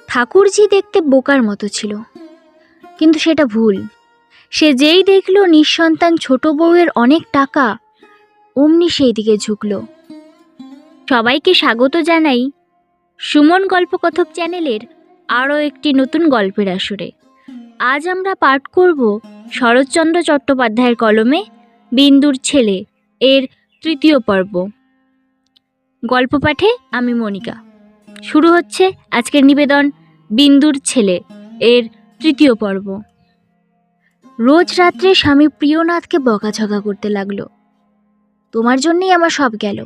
ঠাকুরঝি দেখতে বোকার মতো ছিল, কিন্তু সেটা ভুল। সে যেই দেখল নিঃসন্তান ছোট বউয়ের অনেক টাকা, অমনি সেই দিকে ঝুঁকল। সবাইকে স্বাগত জানাই সুমন গল্পকথক চ্যানেলের আরও একটি নতুন গল্পের আসরে। আজ আমরা পাঠ করব শরৎচন্দ্র চট্টোপাধ্যায়ের কলমে বিন্দুর ছেলে এর ৩য় পর্ব। গল্প পাঠে আমি মনিকা। শুরু হচ্ছে আজকের নিবেদন বিন্দুর ছেলে এর ৩য় পর্ব। রোজ রাত্রে স্বামী প্রিয়নাথকে বকাঝকা করতে লাগলো। তোমার জন্যই আমার সব গেল,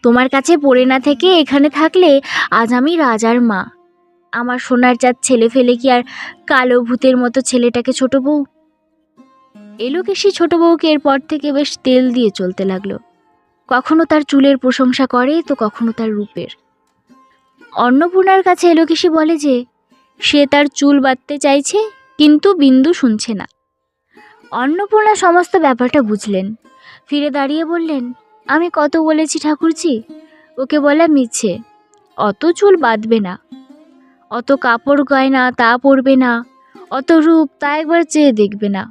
তোমার কাছে পড়ে না থেকে এখানে থাকলে আজ আমি রাজার মা। আমার সোনার চাঁদ ছেলে ফেলে কি আর কালো ভূতের মতো ছেলেটাকে ছোট বউ। এলোকেশি ছোট বউকে এরপর থেকে বেশ তেল দিয়ে চলতে লাগলো। কখনো তার চুলের প্রশংসা করে তো কখনো তার রূপের। অন্নপূর্ণার কাছে এলোকেশি বলে যে সে তার চুল বাঁধতে চাইছে, কিন্তু বিন্দু শুনছে না। অন্নপূর্ণা সমস্ত ব্যাপারটা বুঝলেন। ফিরে দাঁড়িয়ে বললেন, আমি কত বলেছি ঠাকুরজি, ওকে বলা মিছে। অত চুল বাঁধবে না, অত কাপড় গয়না তা পরবে না, অত রূপ তা একবার চেয়ে দেখবে না।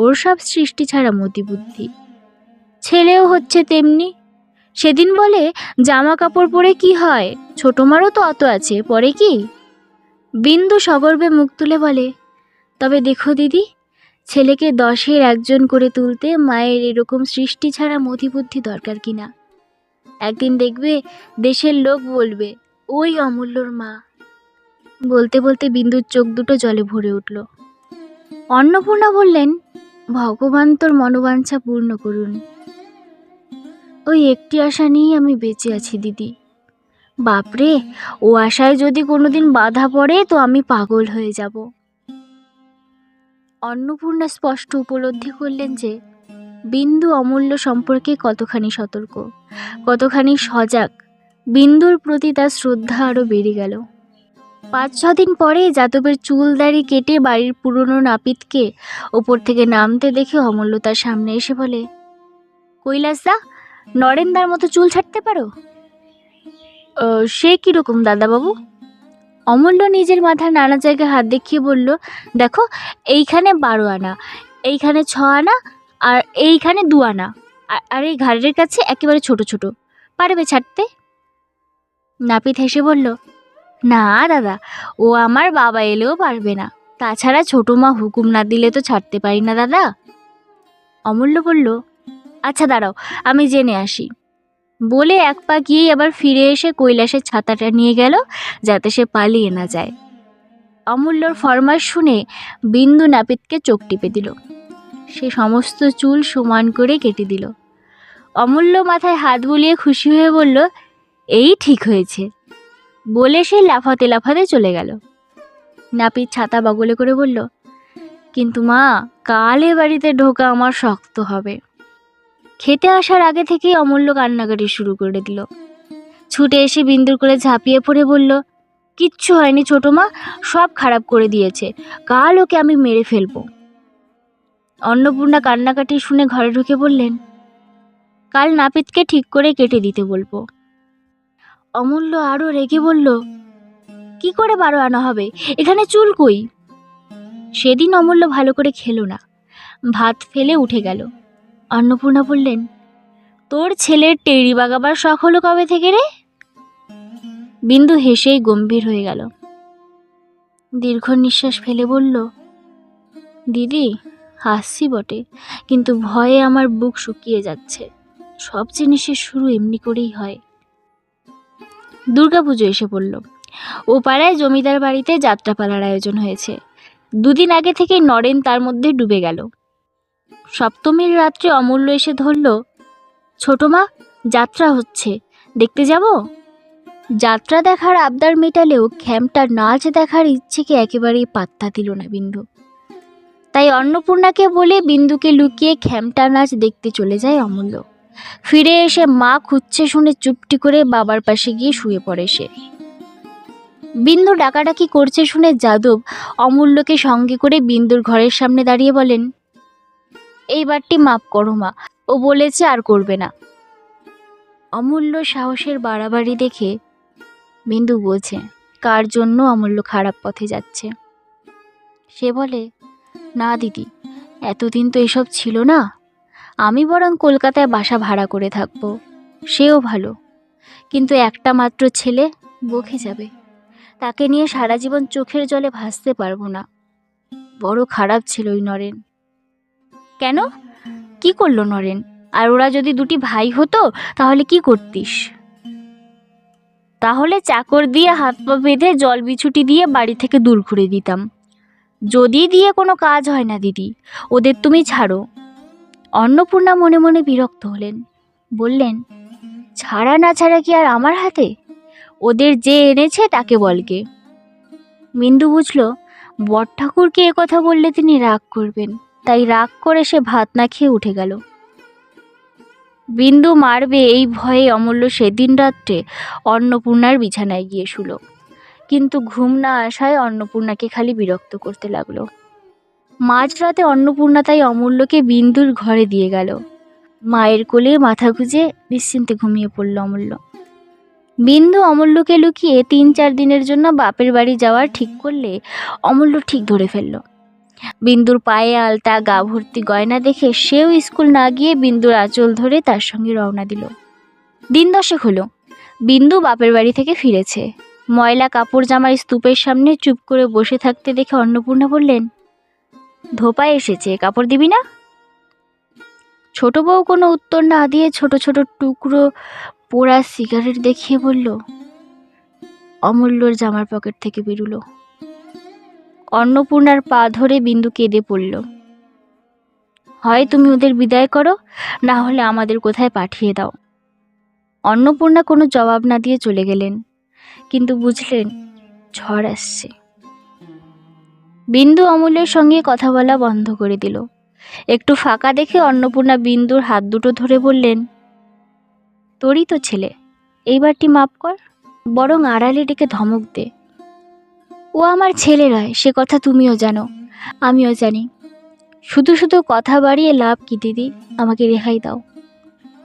ওর সব সৃষ্টি ছাড়া মতিবুদ্ধি। ছেলেও হচ্ছে তেমনি। সেদিন বলে জামা কাপড় পরে কি হয়, ছোট মারও তো অত আছে, পরে কি? বিন্দু সগর্বে মুখ তুলে বলে, তবে দেখো দিদি, ছেলেকে 10-এর একজন করে তুলতে মায়ের এরকম সৃষ্টি ছাড়া মতিবুদ্ধি দরকার কিনা। একদিন দেখবে দেশের লোক বলবে ওই অমূল্যর মা। বলতে বলতে বিন্দুর চোখ দুটো জলে ভরে উঠল। অন্নপূর্ণা বললেন, ভগবান তোর মনোবাঞ্ছা পূর্ণ করুন। ওই একটি আশা নিয়েই আমি বেঁচে আছি দিদি। বাপরে, ও আশায় যদি কোনোদিন বাধা পড়ে তো আমি পাগল হয়ে যাব। অন্নপূর্ণা স্পষ্ট উপলব্ধি করলেন যে বিন্দু অমূল্য সম্পর্কে কতখানি সতর্ক, কতখানি সজাগ। বিন্দুর প্রতি তার শ্রদ্ধা আরও বেড়ে গেল। 5-6 দিন পরে যাদবের চুল দাড়ি কেটে বাড়ির পুরনো নাপিতকে ওপর থেকে নামতে দেখে অমূল্য তার সামনে এসে বলে, কৈলাসদা, নরেনদার মতো চুল ছাড়তে পারো? সে কীরকম দাদাবাবু? অমূল্য নিজের মাথার নানা জায়গায় হাত দেখিয়ে বলল, দেখো, এইখানে 12 আনা, এইখানে 6 আনা, আর এইখানে 2 আনা, আর এই ঘাড়ের কাছে একেবারে ছোট ছোট। পারবে ছাড়তে? নাপিত হেসে বলল, না দাদা, ও আমার বাবা এলেও পারবে না। তাছাড়া ছোট মা হুকুম না দিলে তো ছাড়তে পারি না দাদা। অমূল্য বলল, আচ্ছা দাঁড়াও, আমি জেনে আসি। বলে এক পা গিয়ে আবার ফিরে এসে কৈলাসের ছাতাটা নিয়ে গেল, যাতে সে পালিয়ে না যায়। অমূল্যর ফরমাস শুনে বিন্দু নাপিতকে চোখ টিপে দিল। সে সমস্ত চুল সমান করে কেটে দিল। অমূল্য মাথায় হাত বুলিয়ে খুশি হয়ে বলল, এই ঠিক হয়েছে। বলে সে লাফাতে লাফাতে চলে গেল। নাপিত ছাতা বগলে করে বলল, কিন্তু মা, কাল এ বাড়িতে ঢোকা আমার শক্ত হবে। খেতে আসার আগে থেকেই অমূল্য কান্নাকাটি শুরু করে দিল। ছুটে এসে বিন্দুর করে ঝাঁপিয়ে পড়ে বলল, কিচ্ছু হয়নি ছোট মা, সব খারাপ করে দিয়েছে, কাল ওকে আমি মেরে ফেলবো। অন্নপূর্ণা কান্নাকাটি শুনে ঘরে ঢুকে বললেন, কাল নাপিতকে ঠিক করে কেটে দিতে বলবো। অমূল্য আরও রেগে বলল, কি করে 12 আনা হবে, এখানে চুল কই? সেদিন অমূল্য ভালো করে খেলো না, ভাত ফেলে উঠে গেল। অন্নপূর্ণা বললেন, তোর ছেলের টেরি বাগাবার শখ হলো কবে থেকে রে? বিন্দু হেসেই গম্ভীর হয়ে গেল। দীর্ঘ নিঃশ্বাস ফেলে বলল, দিদি, হাসছি বটে, কিন্তু ভয়ে আমার বুক শুকিয়ে যাচ্ছে। সব জিনিসের শুরু এমনি করেই হয়। দুর্গাপুজো এসে পড়ল। ও পাড়ায় জমিদার বাড়িতে যাত্রাপালার আয়োজন হয়েছে। 2 দিন আগে থেকে নরেন তার মধ্যে ডুবে গেল। সপ্তমীর রাত্রে অমূল্য এসে ধরল, ছোট মা, যাত্রা হচ্ছে, দেখতে যাব? যাত্রা দেখার আবদার মেটালেও খ্যামটার নাচ দেখার ইচ্ছেকে একেবারেই পাত্তা দিল না বিন্দু। তাই অন্নপূর্ণাকে বলে বিন্দুকে লুকিয়ে খ্যামটার নাচ দেখতে চলে যায় অমূল্য। ফিরে এসে মা খুঁজছে শুনে চুপটি করে বাবার পাশে গিয়ে শুয়ে পড়ে সে। বিন্দু ডাকাডাকি করছে শুনে যাদব অমূল্যকে সঙ্গে করে বিন্দুর ঘরের সামনে দাঁড়িয়ে বলেন, এইবারটি মাপ করো মা, ও বলেছে আর করবে না। অমূল্য সাহসের বাড়াবাড়ি দেখে বিন্দু বোঝে কার জন্য অমূল্য খারাপ পথে যাচ্ছে। সে বলে, না দিদি, এতদিন তো এসব ছিল না, আমি বরং কলকাতায় বাসা ভাড়া করে থাকবো, সেও ভালো। কিন্তু একটা মাত্র ছেলে বকে যাবে, তাকে নিয়ে সারা জীবন চোখের জলে ভাসতে পারবো না। বড় খারাপ ছিল ওই নরেন। কেন, কি করলো নরেন? আর ওরা যদি দুটি ভাই হতো তাহলে কি করতিস? তাহলে চাকর দিয়ে হাত পা বেঁধে জল বিছুটি দিয়ে বাড়ি থেকে দূর করে দিতাম। যদি দিয়ে কোনো কাজ হয় না দিদি, ওদের তুমি ছাড়ো। অন্নপূর্ণা মনে মনে বিরক্ত হলেন, বললেন, ছাড়া না ছাড়া কি আর আমার হাতে? ওদের যে এনেছে তাকে বলকে। বিন্দু বুঝল বড়ঠাকুরকে কথা বললে তিনি রাগ করবেন, তাই রাগ করে সে ভাত না খেয়ে উঠে গেল। বিন্দু মারবে এই ভয়ে অমূল্য সেদিন রাত্রে অন্নপূর্ণার বিছানায় গিয়ে শুলো, কিন্তু ঘুম না আসায় অন্নপূর্ণাকে খালি বিরক্ত করতে লাগলো। মাঝরাতে অন্নপূর্ণা তাই অমূল্যকে বিন্দুর ঘরে দিয়ে গেল। মায়ের কোলে মাথা গুঁজে নিশ্চিন্তে ঘুমিয়ে পড়ল অমূল্য। বিন্দু অমূল্যকে লুকিয়ে ৩-৪ দিনের জন্য বাপের বাড়ি যাওয়ার ঠিক করলে অমূল্য ঠিক ধরে ফেলল। বিন্দুর পায়ে আলতা, গা ভর্তি গয়না দেখে সেও স্কুল না গিয়ে বিন্দুর আঁচল ধরে তার সঙ্গে রওনা দিল। দিন 10 হলো, বিন্দু বাপের বাড়ি থেকে ফিরেছে। ময়লা কাপড় জামার স্তূপের সামনে চুপ করে বসে থাকতে দেখে অন্নপূর্ণা বললেন, ধোপা এসেছে, কাপড় দিবি না? ছোট বউ কোনো উত্তর না দিয়ে ছোট ছোট টুকরো পোড়া সিগারেট দেখিয়ে বলল। অমূল্যর জামার পকেট থেকে বেরুলো। অন্নপূর্ণার পা ধরে বিন্দু কেঁদে পড়ল। হয় তুমি ওদের বিদায় করো, না হলে আমাদের কোথায় পাঠিয়ে দাও। অন্নপূর্ণা কোনো জবাব না দিয়ে চলে গেলেন, কিন্তু বুঝলেন ঝড় আসছে। বিন্দু অমূল্যের সঙ্গে কথা বলা বন্ধ করে দিল। একটু ফাঁকা দেখে অন্নপূর্ণা বিন্দুর হাত দুটো ধরে বললেন, তোরই তো ছেলে, এইবারটি মাপ কর, বরং আড়ালে ডেকে ধমক দে। ও আমার ছেলে নয়, সে কথা তুমিও জানো, আমিও জানি। শুধু শুধু কথা বাড়িয়ে লাভ কি দিদি, আমাকে রেহাই দাও।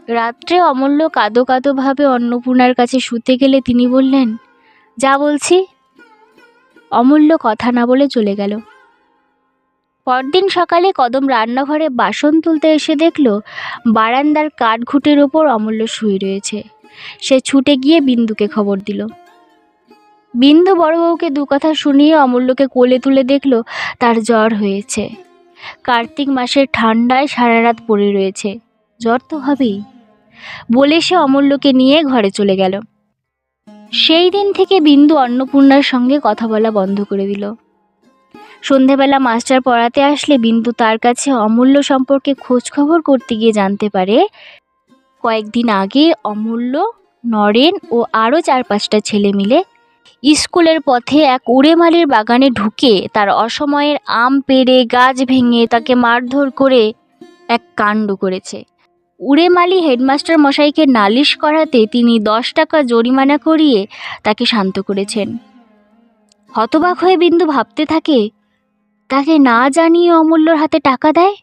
রাত্রে অমূল্য কাঁদো কাঁদো ভাবে অন্নপূর্ণার কাছে শুতে গেলে তিনি বললেন, যা বলছি। অমূল্য কথা না বলে চলে গেল। পরদিন সকালে কদম রান্নাঘরে বাসন তুলতে এসে দেখল বারান্দার কাঠঘুটের ওপর অমূল্য শুয়ে রয়েছে। সে ছুটে গিয়ে বিন্দুকে খবর দিল। বিন্দু বড় বউকে দু কথা শুনিয়ে অমূল্যকে কোলে তুলে দেখল তার জ্বর হয়েছে। কার্তিক মাসের ঠান্ডায় সারা রাত পড়ে রয়েছে, জ্বর তো হবেই বলে সে অমূল্যকে নিয়ে ঘরে চলে গেল। সেই দিন থেকে বিন্দু অন্নপূর্ণার সঙ্গে কথা বলা বন্ধ করে দিল। সন্ধেবেলা মাস্টার পড়াতে আসলে বিন্দু তার কাছে অমূল্য সম্পর্কে খোঁজ খবর করতে গিয়ে জানতে পারে কয়েকদিন আগে অমূল্য, নরেন ও আরও 4-5টা ছেলে মিলে স্কুলের পথে এক উড়েমালির বাগানে ঢুকে তার অসময়ের আম পেড়ে গাছ ভেঙে তাকে মারধর করে এক কাণ্ড করেছে। উড়েমালি হেডমাস্টার মশাইকে নালিশ করাতে তিনি 10 টাকা জরিমানা করিয়ে তাকে শান্ত করেছেন। হতবাক হয়ে বিন্দু ভাবতে থাকে, তাকে না জানিয়ে অমূল্যর হাতে টাকা দেয়,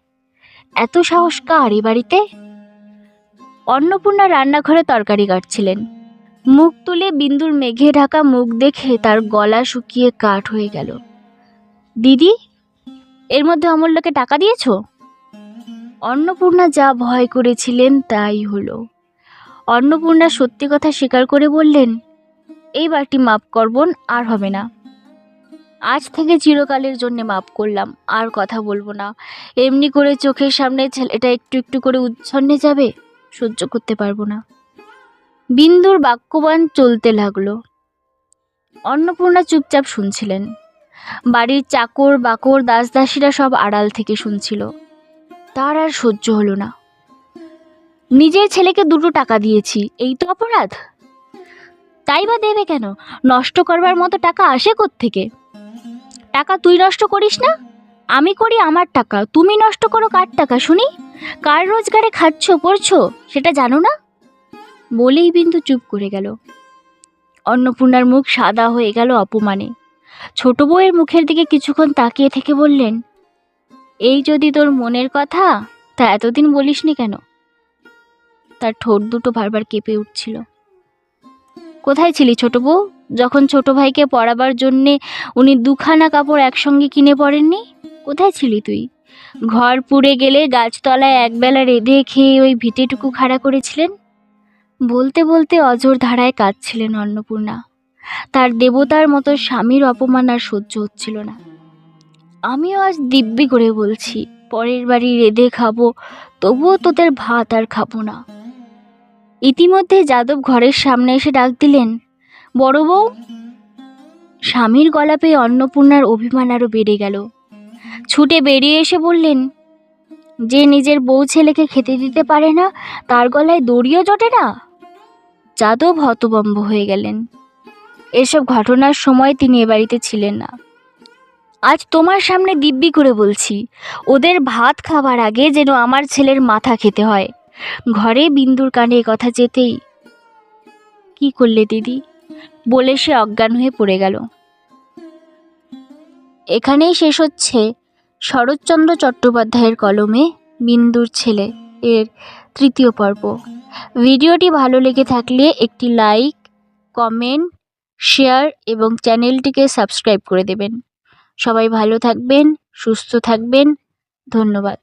এত সাহস কার এ বাড়িতে? অন্নপূর্ণা রান্নাঘরে তরকারি কাটছিলেন। মুখ তুলে বিন্দুর মেঘে ঢাকা মুখ দেখে তার গলা শুকিয়ে কাঠ হয়ে গেল। দিদি, এর মধ্যে অমূল্যকে টাকা দিয়েছ? অন্নপূর্ণা যা ভয় করেছিলেন তাই হলো। অন্নপূর্ণা সত্যি কথা স্বীকার করে বললেন, এইবারটি মাপ করবন, আর হবে না। আজ থেকে চিরকালের জন্য মাপ করলাম, আর কথা বলবো না। এমনি করে চোখের সামনে ছেলেটা একটু একটু করে উচ্ছন্নে যাবে, সহ্য করতে পারবো না। বিন্দুর বাক্যবাণ চলতে লাগলো। অন্নপূর্ণা চুপচাপ শুনছিলেন। বাড়ির চাকর বাকর দাসদাসীরা সব আড়াল থেকে শুনছিল। তার আর সহ্য হলো না। নিজের ছেলেকে 2 টাকা দিয়েছি, এই তো অপরাধ? তাই বা দেবে কেন? নষ্ট করবার মতো টাকা আসে কোত্থেকে? টাকা তুই নষ্ট করিস না, আমি করি আমার টাকা, তুমি নষ্ট করো কার টাকা শুনি? কার রোজগারে খাচ্ছ পড়ছো সেটা জানো না? বলেই বিন্দু চুপ করে গেল। অন্নপূর্ণার মুখ সাদা হয়ে গেল অপমানে। ছোট বউয়ের মুখের দিকে কিছুক্ষণ তাকিয়ে থেকে বললেন, এই যদি তোর মনের কথা, তা এতদিন বলিসনি কেন? তার ঠোঁট দুটো বারবার কেঁপে উঠছিল। কোথায় ছিলি ছোট বউ, যখন ছোট ভাইকে পরাবার জন্যে উনি দুখানা কাপড় একসঙ্গে কিনে পড়েননি? কোথায় ছিলি তুই? ঘর পুড়ে গেলে গাছতলায় একবেলা রেঁধে খেয়ে ওই ভিটেটুকু খাড়া করেছিলেন। বলতে বলতে অঝোর ধারায় কাঁদছিলেন অন্নপূর্ণা। তার দেবতার মতো স্বামীর অপমান আর সহ্য হচ্ছিল না। আমিও আজ দিব্যি করে বলছি, পরের বাড়ি রেঁধে খাবো, তবুও তোদের ভাত আর খাবো না। ইতিমধ্যে যাদব ঘরের সামনে এসে ডাক দিলেন, বড় বউ। স্বামীর গলা পেয়ে অন্নপূর্ণার অভিমান আরো বেড়ে গেল। ছুটে বেরিয়ে এসে বললেন, যে নিজের বউ ছেলেকে খেতে দিতে পারে না, তার গলায় দড়িও জোটে না? যাদব হতভম্ব হয়ে গেলেন। এসব ঘটনার সময় তিনি এ বাড়িতে ছিলেন না। আজ তোমার সামনে দিব্যি করে বলছি, ওদের ভাত খাবার আগে যেন আমার ছেলের মাথা খেতে হয়। ঘরে বিন্দুর কানে কথা যেতেই, কি করলে দিদি, বলে সে অজ্ঞান হয়ে পড়ে গেল। এখানেই শেষ হচ্ছে শরৎচন্দ্র চট্টোপাধ্যায়ের কলমে বিন্দুর ছেলে এর 3য় পর্ব। ভিডিওটি ভালো লেগে থাকলে একটি লাইক, কমেন্ট, শেয়ার এবং চ্যানেলটিকে সাবস্ক্রাইব করে দেবেন। সবাই ভালো থাকবেন, সুস্থ থাকবেন। ধন্যবাদ।